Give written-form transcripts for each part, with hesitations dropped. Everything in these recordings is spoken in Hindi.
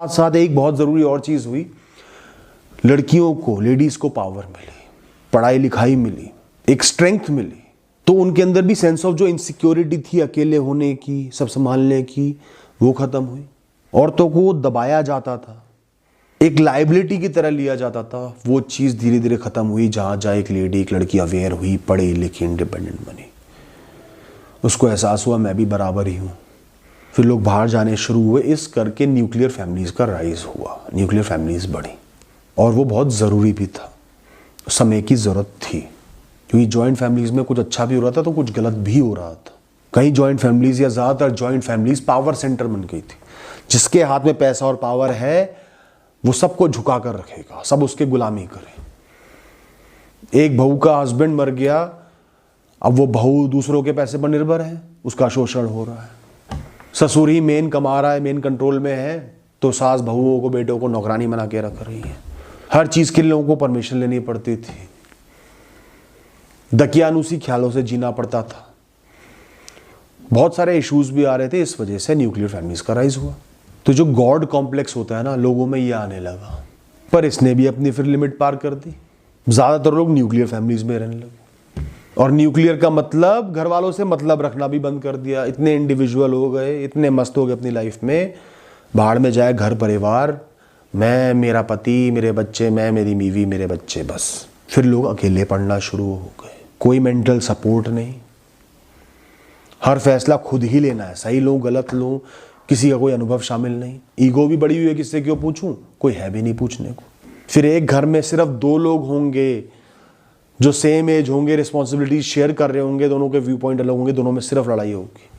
साथ साथ एक बहुत ज़रूरी और चीज़ हुई, लड़कियों को, लेडीज़ को पावर मिली, पढ़ाई लिखाई मिली, एक स्ट्रेंथ मिली, तो उनके अंदर भी सेंस ऑफ जो इनसिक्योरिटी थी अकेले होने की, सब संभालने की, वो ख़त्म हुई। औरतों को दबाया जाता था, एक लाइबिलिटी की तरह लिया जाता था, वो चीज़ धीरे धीरे ख़त्म हुई। जहाँ जहाँ एक लेडी, एक लड़की अवेयर हुई, पढ़ी लिखी, इंडिपेंडेंट बनी, उसको एहसास हुआ मैं भी बराबर ही हूँ। फिर लोग बाहर जाने शुरू हुए, इस करके न्यूक्लियर फैमिलीज़ का राइज हुआ, न्यूक्लियर फैमिलीज़ बढ़ी। और वो बहुत ज़रूरी भी था, समय की ज़रूरत थी, क्योंकि जॉइंट फैमिलीज़ में कुछ अच्छा भी हो रहा था तो कुछ गलत भी हो रहा था। कई जॉइंट फैमिलीज़ या ज़्यादातर जॉइंट फैमिलीज़ पावर सेंटर बन गई थी। जिसके हाथ में पैसा और पावर है वो सबको झुका कर रखेगा, सब उसके गुलामी करें। एक बहू का हस्बैंड मर गया, अब वो बहू दूसरों के पैसे पर निर्भर है, उसका शोषण हो रहा है। ससुर ही मेन कमा रहा है, मेन कंट्रोल में है, तो सास बहुओं को, बेटों को नौकरानी बना के रख रही है। हर चीज़ के लिए लोगों को परमिशन लेनी पड़ती थी, दकियानुसी ख्यालों से जीना पड़ता था। बहुत सारे इश्यूज भी आ रहे थे, इस वजह से न्यूक्लियर फैमिलीज का राइज हुआ। तो जो गॉड कॉम्प्लेक्स होता है ना, लोगों में ये आने लगा, पर इसने भी अपनी फिर लिमिट पार कर दी। ज़्यादातर लोग न्यूक्लियर फैमिलीज में रहने लगे, और न्यूक्लियर का मतलब घर वालों से मतलब रखना भी बंद कर दिया। इतने इंडिविजुअल हो गए, इतने मस्त हो गए अपनी लाइफ में, बाहर में जाए घर परिवार, मैं, मेरा पति, मेरे बच्चे, मैं, मेरी बीवी, मेरे बच्चे, बस। फिर लोग अकेले पढ़ना शुरू हो गए, कोई मेंटल सपोर्ट नहीं, हर फैसला खुद ही लेना है, सही लूँ गलत लूँ, किसी का कोई अनुभव शामिल नहीं। ईगो भी बड़ी हुई है, किससे क्यों पूछूं, कोई है भी नहीं पूछने को। फिर एक घर में सिर्फ 2 लोग होंगे जो सेम एज होंगे, रिस्पॉन्सिबिलिटीज शेयर कर रहे होंगे, दोनों के व्यू पॉइंट अलग होंगे, दोनों में सिर्फ लड़ाई होगी।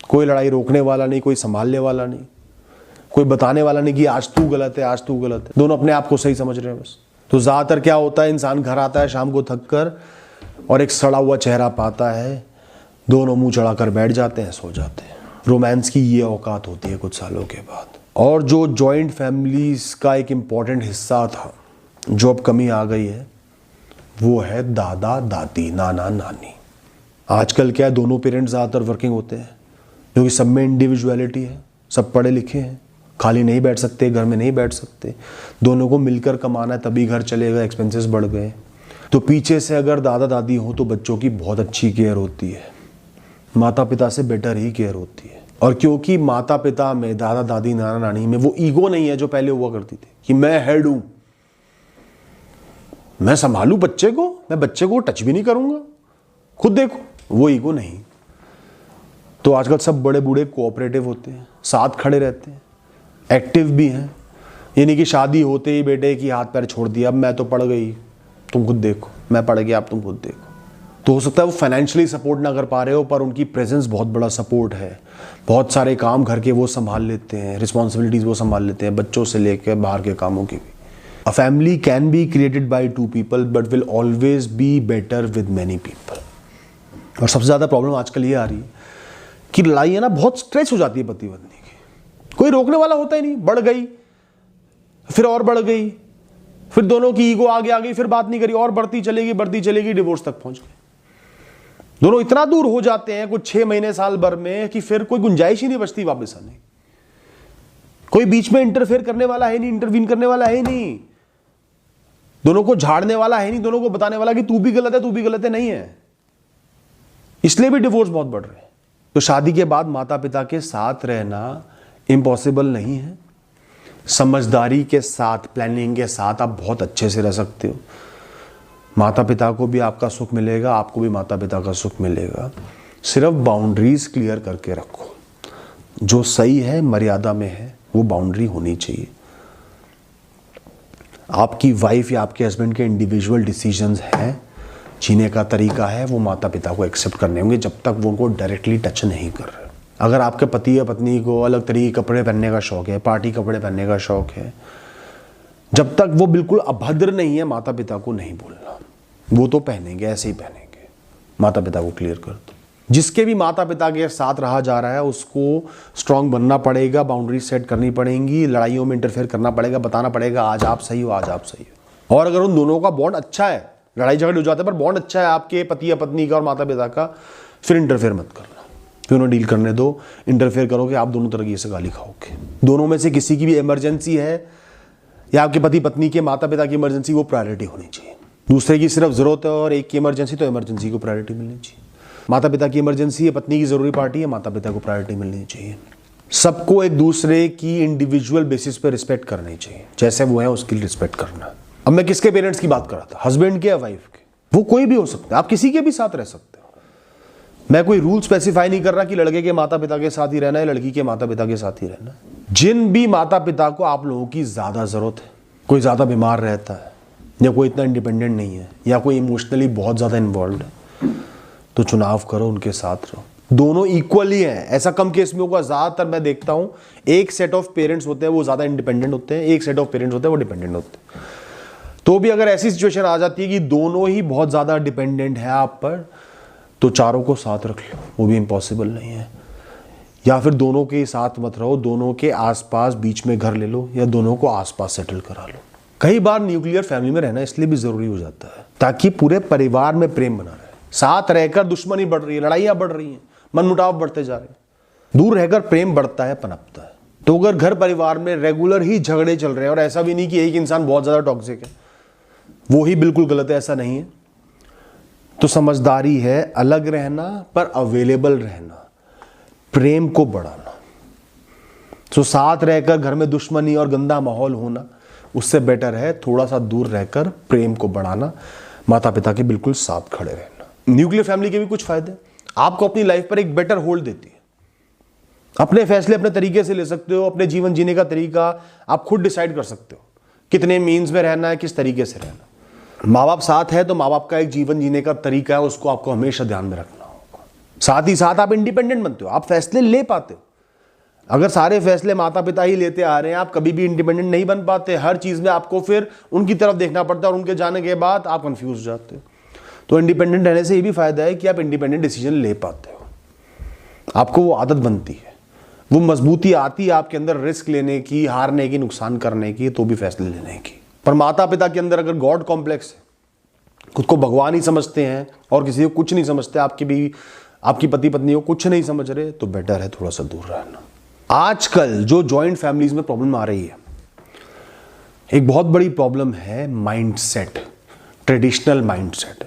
कोई लड़ाई रोकने वाला नहीं, कोई संभालने वाला नहीं, कोई बताने वाला नहीं कि आज तू गलत है, आज तू गलत है, दोनों अपने आप को सही समझ रहे हैं बस। तो ज़्यादातर क्या होता है, इंसान घर आता है शाम को थक कर और एक सड़ा हुआ चेहरा पाता है, दोनों मुंह चढ़ा कर बैठ जाते हैं, सो जाते हैं। रोमांस की ये औकात होती है कुछ सालों के बाद। और जो जॉइंट फैमिलीज का एक इम्पॉर्टेंट हिस्सा था, जो अब कमी आ गई है, वो है दादा दादी, नाना नानी। आजकल क्या है, दोनों पेरेंट्स ज़्यादातर वर्किंग होते हैं, क्योंकि सब में इंडिविजुअलिटी है, सब पढ़े लिखे हैं, खाली नहीं बैठ सकते, घर में नहीं बैठ सकते, दोनों को मिलकर कमाना है तभी घर चलेगा, एक्सपेंसेस बढ़ गए। तो पीछे से अगर दादा दादी हो तो बच्चों की बहुत अच्छी केयर होती है, माता पिता से बेटर ही केयर होती है। और क्योंकि माता पिता में, दादा दादी, नाना नानी में वो ईगो नहीं है जो पहले हुआ करती थी कि मैं हेड हूं, मैं संभालू बच्चे को, मैं बच्चे को टच भी नहीं करूंगा, खुद देखो, वो ईगो नहीं। तो आजकल सब बड़े बूढ़े कोऑपरेटिव होते हैं, साथ खड़े रहते हैं, एक्टिव भी हैं। ये नहीं कि शादी होते ही बेटे की हाथ पैर छोड़ दिया, अब मैं तो पढ़ गई, तुम खुद देखो, मैं पढ़ गया, अब तुम खुद देखो। तो हो सकता है वो फाइनेंशियली सपोर्ट ना कर पा रहे हो, पर उनकी प्रेजेंस बहुत बड़ा सपोर्ट है। बहुत सारे काम घर के वो संभाल लेते हैं, रिस्पॉन्सिबिलिटीज वो संभाल लेते हैं, बच्चों से लेकर बाहर के कामों की भी। A family can be created by 2 people but will always be better with many people. और सबसे ज़्यादा प्रॉब्लम आजकल ये आ रही है कि लड़ाई है ना बहुत स्ट्रेच हो जाती है पति पत्नी की, कोई रोकने वाला होता ही नहीं, बढ़ गई, फिर और बढ़ गई, फिर दोनों की ईगो आगे आ गई, फिर बात नहीं करी, और बढ़ती चलेगी, डिवोर्स तक पहुंच गए। दोनों इतना दूर हो जाते हैं कुछ 6 महीने साल भर में कि फिर कोई गुंजाइश ही नहीं बचती वापस आने। कोई बीच में इंटरफेयर करने वाला है नहीं, इंटरवीन करने वाला है नहीं, दोनों को झाड़ने वाला है नहीं, दोनों को बताने वाला कि तू भी गलत है, तू भी गलत है, नहीं है। इसलिए भी डिवोर्स बहुत बढ़ रहे हैं। तो शादी के बाद माता पिता के साथ रहना इम्पॉसिबल नहीं है। समझदारी के साथ, प्लानिंग के साथ आप बहुत अच्छे से रह सकते हो। माता पिता को भी आपका सुख मिलेगा, आपको भी माता पिता का सुख मिलेगा। सिर्फ बाउंड्रीज क्लियर करके रखो, जो सही है, मर्यादा में है, वो बाउंड्री होनी चाहिए। आपकी वाइफ या आपके हस्बैंड के इंडिविजुअल डिसीजंस हैं, जीने का तरीका है, वो माता पिता को एक्सेप्ट करने होंगे जब तक वो उनको डायरेक्टली टच नहीं कर रहे। अगर आपके पति या पत्नी को अलग तरीके के कपड़े पहनने का शौक है, पार्टी कपड़े पहनने का शौक है, जब तक वो बिल्कुल अभद्र नहीं है, माता पिता को नहीं बोलना, वो तो पहनेंगे, ऐसे ही पहनेंगे, माता पिता को क्लियर कर दो। जिसके भी माता पिता के साथ रहा जा रहा है उसको स्ट्रांग बनना पड़ेगा, बाउंड्री सेट करनी पड़ेंगी, लड़ाइयों में इंटरफेयर करना पड़ेगा, बताना पड़ेगा आज आप सही हो, आज आप सही हो। और अगर उन दोनों का बॉन्ड अच्छा है, लड़ाई झगड़े हो जाते हैं पर बॉन्ड अच्छा है आपके पति या पत्नी का और माता पिता का, फिर इंटरफेयर मत करना। फिर उन्हें डील करने दो, इंटरफेयर करोगे आप दोनों तरह से गाली खाओगे। दोनों में से किसी की भी इमरजेंसी है या आपके पति पत्नी के माता पिता की इमरजेंसी, वो प्रायोरिटी होनी चाहिए। दूसरे की सिर्फ जरूरत है और एक की इमरजेंसी, तो इमरजेंसी को प्रायोरिटी मिलनी चाहिए। माता पिता की इमरजेंसी है, पत्नी की जरूरी पार्टी है, माता पिता को प्रायोरिटी मिलनी चाहिए। सबको एक दूसरे की इंडिविजुअल बेसिस पे रिस्पेक्ट करनी चाहिए, जैसे वो है उसकी रिस्पेक्ट करना। अब मैं किसके पेरेंट्स की बात कर रहा था, हस्बैंड के या वाइफ के? वो कोई भी हो सकता है, आप किसी के भी साथ रह सकते हो। मैं कोई रूल स्पेसिफाई नहीं कर रहा कि लड़के के माता पिता के साथ ही रहना है, लड़की के माता पिता के साथ ही रहना है। जिन भी माता पिता को आप लोगों की ज्यादा जरूरत है, कोई ज्यादा बीमार रहता है या कोई इतना इंडिपेंडेंट नहीं है या कोई इमोशनली बहुत ज्यादा इन्वॉल्व है, तो चुनाव करो, उनके साथ रहो। दोनों इक्वली हैं, ऐसा कम केस में होगा। ज्यादातर मैं देखता हूं एक सेट ऑफ पेरेंट्स होते हैं वो ज्यादा इंडिपेंडेंट होते हैं, एक सेट ऑफ पेरेंट्स होते हैं वो डिपेंडेंट होते हैं। तो भी अगर ऐसी सिचुएशन आ जाती है कि दोनों ही बहुत ज्यादा डिपेंडेंट है आप पर, तो चारों को साथ रख लो, वो भी इम्पॉसिबल नहीं है। या फिर दोनों के साथ मत रहो, दोनों के आसपास बीच में घर ले लो या दोनों को आसपास सेटल करा लो। कई बार न्यूक्लियर फैमिली में रहना इसलिए भी जरूरी हो जाता है ताकि पूरे परिवार में प्रेम बना रहे। साथ रहकर दुश्मनी बढ़ रही है, लड़ाइयां बढ़ रही हैं, मनमुटाव बढ़ते जा रहे हैं। दूर रहकर प्रेम बढ़ता है, पनपता है। तो अगर घर परिवार में रेगुलर ही झगड़े चल रहे हैं, और ऐसा भी नहीं कि एक इंसान बहुत ज्यादा टॉक्सिक है, वो ही बिल्कुल गलत है, ऐसा नहीं है, तो समझदारी है अलग रहना पर अवेलेबल रहना, प्रेम को बढ़ाना। तो साथ रहकर घर में दुश्मनी और गंदा माहौल होना, उससे बेटर है थोड़ा सा दूर रहकर प्रेम को बढ़ाना, माता पिता के बिल्कुल साथ खड़े रहना। न्यूक्लियर फैमिली के भी कुछ फायदे, आपको अपनी लाइफ पर एक बेटर होल्ड देती है। अपने फैसले अपने तरीके से ले सकते हो, अपने जीवन जीने का तरीका आप खुद डिसाइड कर सकते हो, कितने मीन्स में रहना है, किस तरीके से रहना। माँ बाप साथ है तो माँ बाप का एक जीवन जीने का तरीका है, उसको आपको हमेशा ध्यान में रखना होगा। साथ ही साथ आप इंडिपेंडेंट बनते हो, आप फैसले ले पाते हो। अगर सारे फैसले माता पिता ही लेते आ रहे हैं, आप कभी भी इंडिपेंडेंट नहीं बन पाते। हर चीज में आपको फिर उनकी तरफ देखना पड़ता है और उनके जाने के बाद आप कंफ्यूज हो जाते हो। तो इंडिपेंडेंट रहने से ये भी फायदा है कि आप इंडिपेंडेंट डिसीजन ले पाते हो, आपको वो आदत बनती है, वो मजबूती आती है आपके अंदर रिस्क लेने की, हारने की, नुकसान करने की, तो भी फैसले लेने की। पर माता पिता के अंदर अगर गॉड कॉम्प्लेक्स है, खुद को भगवान ही समझते हैं और किसी को कुछ नहीं समझते, आपकी पति पत्नी को कुछ नहीं समझ रहे, तो बेटर है थोड़ा सा दूर रहना। आजकल जो जॉइंट फैमिलीज में प्रॉब्लम आ रही है, एक बहुत बड़ी प्रॉब्लम है माइंडसेट, ट्रेडिशनल माइंडसेट,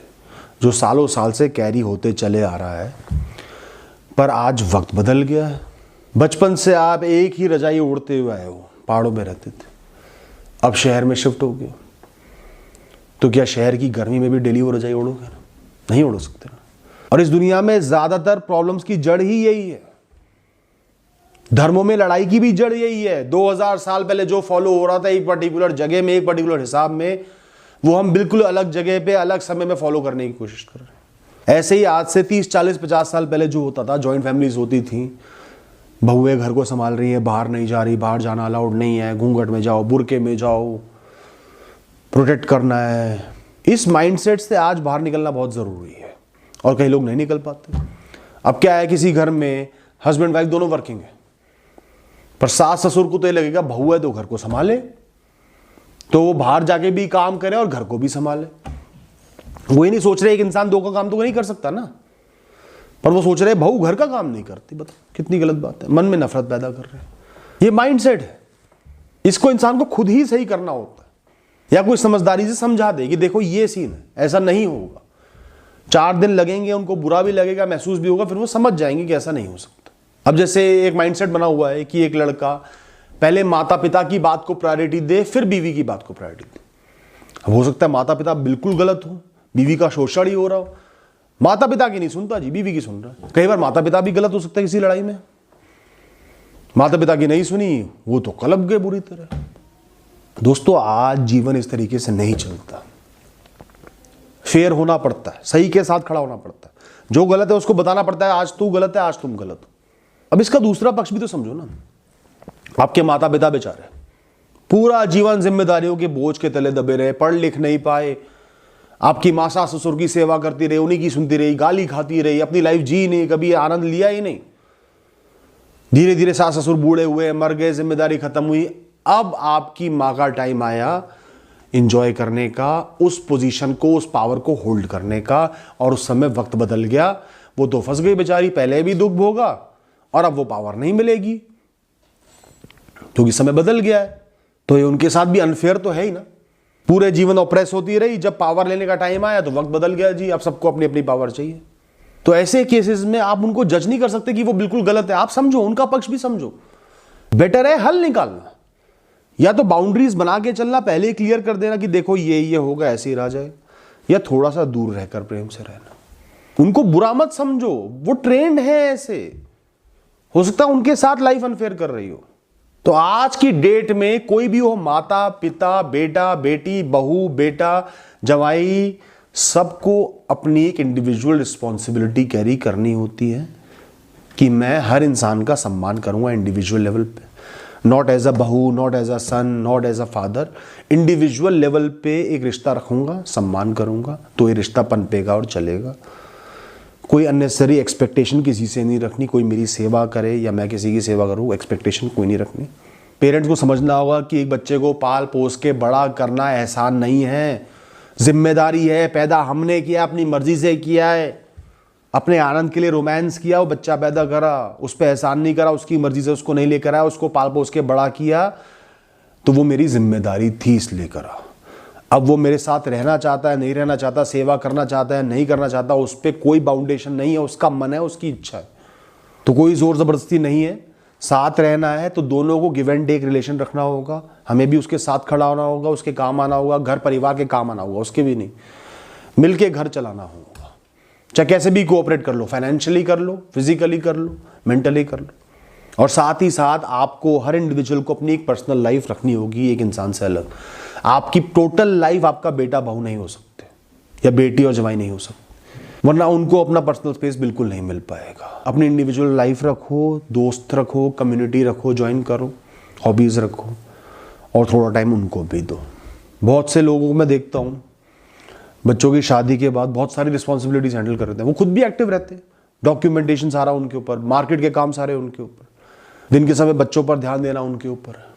जो सालों साल से कैरी होते चले आ रहा है। पर आज वक्त बदल गया है। बचपन से आप एक ही रजाई ओढ़ते हुए आए हो, पहाड़ों में रहते थे, अब शहर में शिफ्ट हो गए, तो क्या शहर की गर्मी में भी डेली वो रजाई ओढ़ोगे? नहीं ओढ़ सकते ना। और इस दुनिया में ज्यादातर प्रॉब्लम्स की जड़ ही यही है। धर्मों में लड़ाई की भी जड़ यही है। 2000 साल पहले जो फॉलो हो रहा था एक पर्टिकुलर जगह में, एक पर्टिकुलर हिसाब में, वो हम बिल्कुल अलग जगह पे अलग समय में फॉलो करने की कोशिश कर रहे हैं। ऐसे ही आज से 30, 40, 50 साल पहले जो होता था, जॉइंट फैमिलीज होती थी, बहुएं घर को संभाल रही है, बाहर नहीं जा रही, बाहर जाना अलाउड नहीं है, घूंघट में जाओ, बुरके में जाओ, प्रोटेक्ट करना है। इस माइंडसेट से आज बाहर निकलना बहुत जरूरी है और कई लोग नहीं निकल पाते। अब क्या है, किसी घर में हस्बैंड वाइफ दोनों वर्किंग है, पर सास ससुर को तो ये लगेगा बहू है तो घर को संभाले, तो वो बाहर जाके भी काम करे और घर को भी संभाले। वो ही नहीं सोच रहे एक इंसान दो का काम तो नहीं कर सकता ना, पर वो सोच रहे बहू घर का काम नहीं करती। बताओ कितनी गलत बात है, मन में नफरत पैदा कर रहे हैं। ये माइंडसेट है, इसको इंसान को खुद ही सही करना होता है, या कोई समझदारी से समझा दे कि देखो ये सीन है, ऐसा नहीं होगा। 4 दिन लगेंगे, उनको बुरा भी लगेगा, महसूस भी होगा, फिर वो समझ जाएंगे कि ऐसा नहीं हो सकता। अब जैसे एक माइंडसेट बना हुआ है कि एक लड़का पहले माता पिता की बात को प्रायोरिटी दे, फिर बीवी की बात को प्रायोरिटी दे। अब हो सकता है माता पिता बिल्कुल गलत हो, बीवी का शोषण ही हो रहा हो, माता पिता की नहीं सुनता जी, बीवी की सुन रहा है। कई बार माता पिता भी गलत हो सकता है किसी लड़ाई में, माता पिता की नहीं सुनी, वो तो कलप गए बुरी तरह। दोस्तों आज जीवन इस तरीके से नहीं चलता, फेयर होना पड़ता है, सही के साथ खड़ा होना पड़ता है। जो गलत है उसको बताना पड़ता है, आज तू गलत है, आज तुम गलत हो। अब इसका दूसरा पक्ष भी तो समझो ना। आपके माता पिता बेचारे पूरा जीवन जिम्मेदारियों के बोझ के तले दबे रहे, पढ़ लिख नहीं पाए, आपकी माँ सास ससुर की सेवा करती रही, उन्हीं की सुनती रही, गाली खाती रही, अपनी लाइफ जी नहीं, कभी आनंद लिया ही नहीं। धीरे धीरे सास ससुर बूढ़े हुए, मर गए, जिम्मेदारी खत्म हुई। अब आपकी माँ का टाइम आया इंजॉय करने का, उस पोजीशन को, उस पावर को होल्ड करने का, और उस समय वक्त बदल गया। वो तो फंस गई बेचारी, पहले भी दुख भोगा और अब वो पावर नहीं मिलेगी क्योंकि समय बदल गया है। तो ये उनके साथ भी अनफेयर तो है ही ना। पूरे जीवन ऑप्रेस होती रही, जब पावर लेने का टाइम आया तो वक्त बदल गया जी, अब सबको अपनी अपनी पावर चाहिए। तो ऐसे केसेस में आप उनको जज नहीं कर सकते कि वो बिल्कुल गलत है। आप समझो, उनका पक्ष भी समझो। बेटर है हल निकालना, या तो बाउंड्रीज बना के चलना, पहले ही क्लियर कर देना कि देखो ये होगा, ऐसे ही रह जाए, या थोड़ा सा दूर रहकर प्रेम से रहना। उनको बुरा मत समझो, वो ट्रेंड है ऐसे, हो सकता है उनके साथ लाइफ अनफेयर कर रही हो। तो आज की डेट में कोई भी हो, माता पिता, बेटा बेटी, बहू बेटा, जवाई, सबको अपनी एक इंडिविजुअल रिस्पॉन्सिबिलिटी कैरी करनी होती है कि मैं हर इंसान का सम्मान करूंगा इंडिविजुअल लेवल पे, नॉट एज अ बहू, not as a son, not as a father. Individual level पे एक रिश्ता रखूंगा, सम्मान करूंगा, तो ये रिश्ता पनपेगा और चलेगा। कोई अननेसेसरी एक्सपेक्टेशन किसी से नहीं रखनी, कोई मेरी सेवा करे या मैं किसी की सेवा करूं, एक्सपेक्टेशन कोई नहीं रखनी। पेरेंट्स को समझना होगा कि एक बच्चे को पाल पोस के बड़ा करना एहसान नहीं है, जिम्मेदारी है। पैदा हमने किया, अपनी मर्जी से किया है, अपने आनंद के लिए रोमांस किया, वो बच्चा पैदा करा, उस पर एहसान नहीं करा, उसकी मर्जी से उसको नहीं लेकर आया, उसको पाल पोस के बड़ा किया, तो वो मेरी जिम्मेदारी थी इसलिए करा। अब वो मेरे साथ रहना चाहता है, नहीं रहना चाहता, सेवा करना चाहता है, नहीं करना चाहता, उस पर कोई बाउंडेशन नहीं है, उसका मन है, उसकी इच्छा है, तो कोई जोर जबरदस्ती नहीं है। साथ रहना है तो दोनों को गिव एंड टेक रिलेशन रखना होगा, हमें भी उसके साथ खड़ा होना होगा, उसके काम आना होगा, घर परिवार के काम आना होगा, उसके भी नहीं, मिलके घर चलाना होगा। चाहे कैसे भी कोऑपरेट कर लो, फाइनेंशियली कर लो, फिजिकली कर लो, मेंटली कर लो। और साथ ही साथ आपको, हर इंडिविजुअल को अपनी एक पर्सनल लाइफ रखनी होगी एक इंसान से अलग। आपकी टोटल लाइफ आपका बेटा बहू नहीं हो सकते, या बेटी और जवाई नहीं हो सकते, वरना उनको अपना पर्सनल स्पेस बिल्कुल नहीं मिल पाएगा। अपनी इंडिविजुअल लाइफ रखो, दोस्त रखो, कम्युनिटी रखो, ज्वाइन करो, हॉबीज रखो, और थोड़ा टाइम उनको भी दो। बहुत से लोगों को मैं देखता हूँ बच्चों की शादी के बाद बहुत सारी रिस्पॉन्सिबिलिटीज हैंडल कर रहे हैं, वो खुद भी एक्टिव रहते हैं, डॉक्यूमेंटेशन सारा उनके ऊपर, मार्केट के काम सारे उनके ऊपर, दिन के समय बच्चों पर ध्यान देना उनके ऊपर है।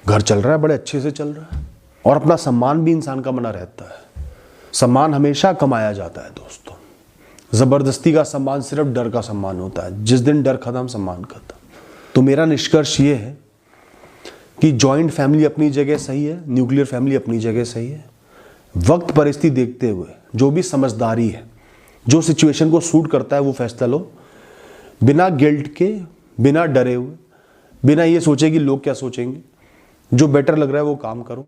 घर चल रहा है, बड़े अच्छे से चल रहा है, और अपना सम्मान भी इंसान का बना रहता है। सम्मान हमेशा कमाया जाता है दोस्तों, जबरदस्ती का सम्मान सिर्फ डर का सम्मान होता है। जिस दिन डर खत्म, सम्मान खत्म। तो मेरा निष्कर्ष ये है कि जॉइंट फैमिली अपनी जगह सही है, न्यूक्लियर फैमिली अपनी जगह सही है। वक्त परिस्थिति देखते हुए जो भी समझदारी है, जो सिचुएशन को सूट करता है, वो फैसला लो, बिना गिल्ट के, बिना डरे हुए, बिना ये सोचे कि लोग क्या सोचेंगे। जो बेटर लग रहा है वो काम करो।